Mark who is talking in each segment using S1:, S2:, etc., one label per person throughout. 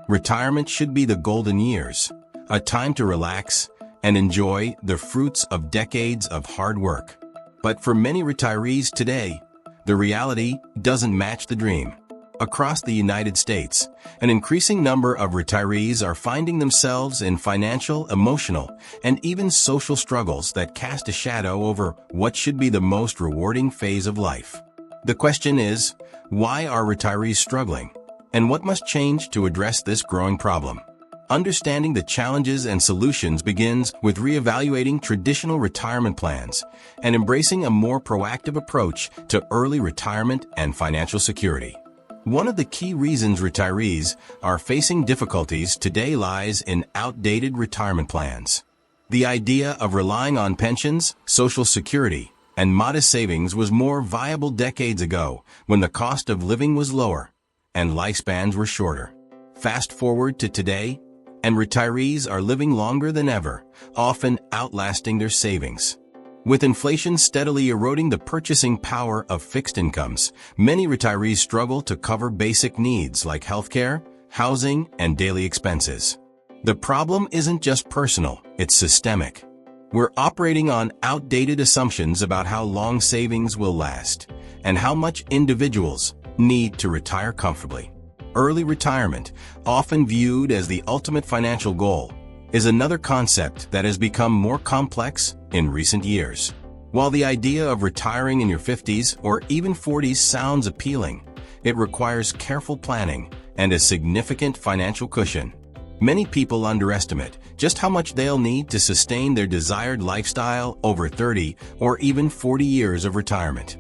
S1: Retirement should be the golden years, a time to relax and enjoy the fruits of decades of hard work. But for many retirees today, the reality doesn't match the dream. Across the United States, an increasing number of retirees are finding themselves in financial, emotional, and even social struggles that cast a shadow over what should be the most rewarding phase of life. The question is, why are retirees struggling? And what must change to address this growing problem? Understanding the challenges and solutions begins with reevaluating traditional retirement plans and embracing a more proactive approach to early retirement and financial security. One of the key reasons retirees are facing difficulties today lies in outdated retirement plans. The idea of relying on pensions, Social Security, and modest savings was more viable decades ago when the cost of living was lower and lifespans were shorter. Fast forward to today, and retirees are living longer than ever, often outlasting their savings. With inflation steadily eroding the purchasing power of fixed incomes, many retirees struggle to cover basic needs like healthcare, housing, and daily expenses. The problem isn't just personal, it's systemic. We're operating on outdated assumptions about how long savings will last and how much individuals need to retire comfortably. Early retirement, often viewed as the ultimate financial goal, is another concept that has become more complex in recent years. While the idea of retiring in your 50s or even 40s sounds appealing, it requires careful planning and a significant financial cushion. Many people underestimate just how much they'll need to sustain their desired lifestyle over 30 or even 40 years of retirement.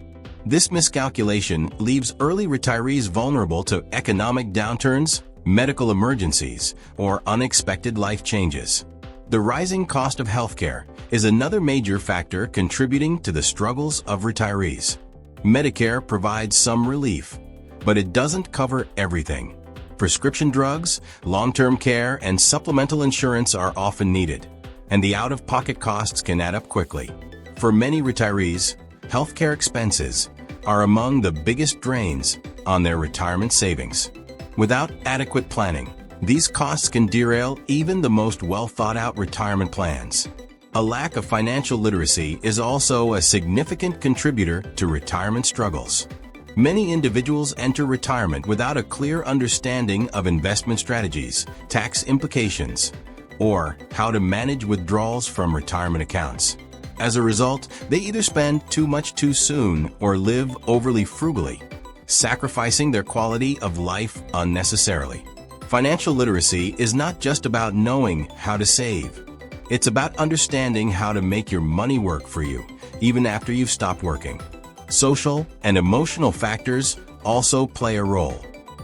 S1: This miscalculation leaves early retirees vulnerable to economic downturns, medical emergencies, or unexpected life changes. The rising cost of healthcare is another major factor contributing to the struggles of retirees. Medicare provides some relief, but it doesn't cover everything. Prescription drugs, long-term care, and supplemental insurance are often needed, and the out-of-pocket costs can add up quickly. For many retirees, healthcare expenses are among the biggest drains on their retirement savings. Without adequate planning, these costs can derail even the most well-thought-out retirement plans. A lack of financial literacy is also a significant contributor to retirement struggles. Many individuals enter retirement without a clear understanding of investment strategies, tax implications, or how to manage withdrawals from retirement accounts. As a result, they either spend too much too soon or live overly frugally, sacrificing their quality of life unnecessarily. Financial literacy is not just about knowing how to save. It's about understanding how to make your money work for you, even after you've stopped working. Social and emotional factors also play a role.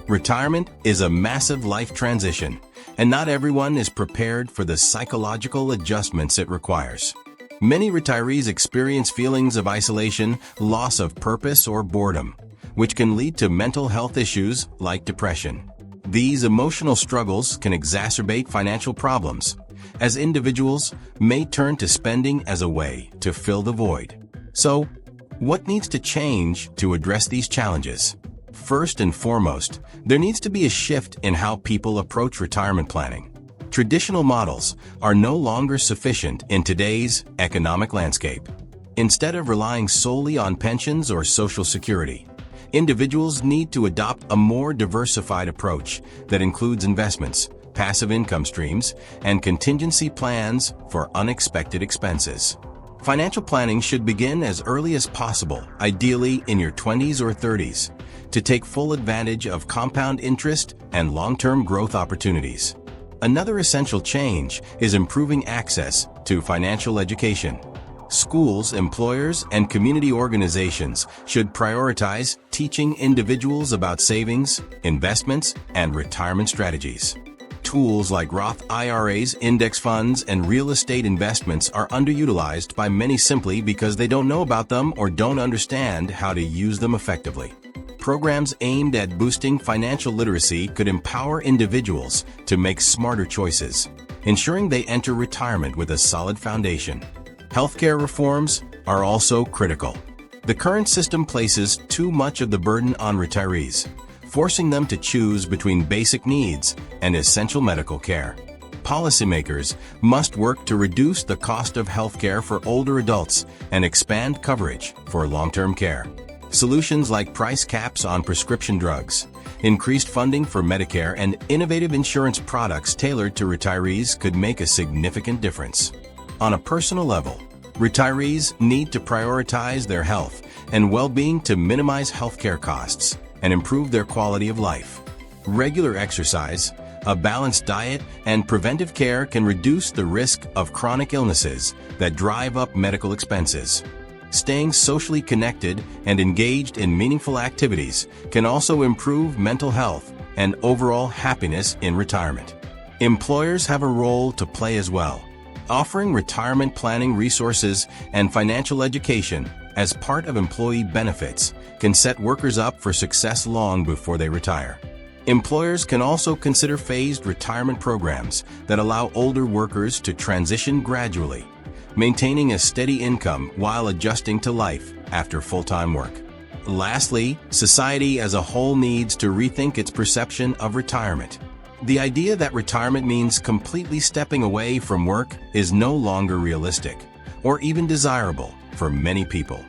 S1: Retirement is a massive life transition, and not everyone is prepared for the psychological adjustments it requires. Many retirees experience feelings of isolation, loss of purpose, or boredom, which can lead to mental health issues like depression. These emotional struggles can exacerbate financial problems, as individuals may turn to spending as a way to fill the void. So, what needs to change to address these challenges? First and foremost, there needs to be a shift in how people approach retirement planning. Traditional models are no longer sufficient in today's economic landscape. Instead of relying solely on pensions or Social Security, individuals need to adopt a more diversified approach that includes investments, passive income streams, and contingency plans for unexpected expenses. Financial planning should begin as early as possible, ideally in your 20s or 30s, to take full advantage of compound interest and long-term growth opportunities. Another essential change is improving access to financial education. Schools, employers, and community organizations should prioritize teaching individuals about savings, investments, and retirement strategies. Tools like Roth IRAs, index funds, and real estate investments are underutilized by many simply because they don't know about them or don't understand how to use them effectively. Programs aimed at boosting financial literacy could empower individuals to make smarter choices, ensuring they enter retirement with a solid foundation. Healthcare reforms are also critical. The current system places too much of the burden on retirees, forcing them to choose between basic needs and essential medical care. Policymakers must work to reduce the cost of healthcare for older adults and expand coverage for long-term care. Solutions like price caps on prescription drugs, increased funding for Medicare, and innovative insurance products tailored to retirees could make a significant difference. On a personal level, retirees need to prioritize their health and well-being to minimize healthcare costs and improve their quality of life. Regular exercise, a balanced diet, and preventive care can reduce the risk of chronic illnesses that drive up medical expenses. Staying socially connected and engaged in meaningful activities can also improve mental health and overall happiness in retirement. Employers have a role to play as well, offering retirement planning resources and financial education as part of employee benefits can set workers up for success long before they retire. Employers can also consider phased retirement programs that allow older workers to transition gradually, maintaining a steady income while adjusting to life after full-time work. Lastly, society as a whole needs to rethink its perception of retirement. The idea that retirement means completely stepping away from work is no longer realistic or even desirable for many people.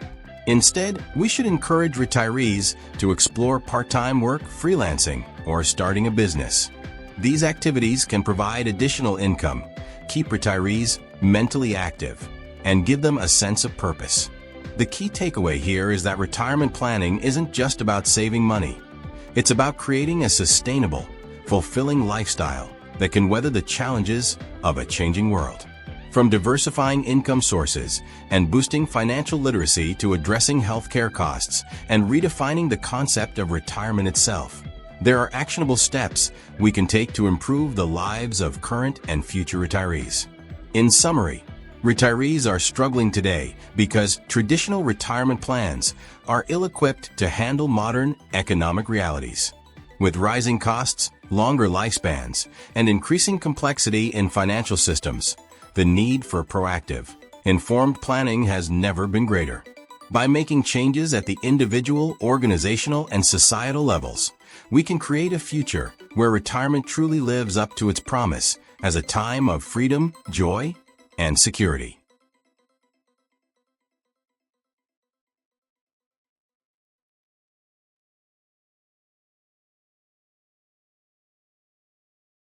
S1: Instead, we should encourage retirees to explore part-time work, freelancing, or starting a business. These activities can provide additional income, keep retirees mentally active, and give them a sense of purpose. The key takeaway here is that retirement planning isn't just about saving money. It's about creating a sustainable, fulfilling lifestyle that can weather the challenges of a changing world. From diversifying income sources and boosting financial literacy to addressing healthcare costs and redefining the concept of retirement itself, there are actionable steps we can take to improve the lives of current and future retirees. In summary, retirees are struggling today because traditional retirement plans are ill-equipped to handle modern economic realities. With rising costs, longer lifespans, and increasing complexity in financial systems, the need for proactive, informed planning has never been greater. By making changes at the individual, organizational, and societal levels, we can create a future where retirement truly lives up to its promise as a time of freedom, joy, and security.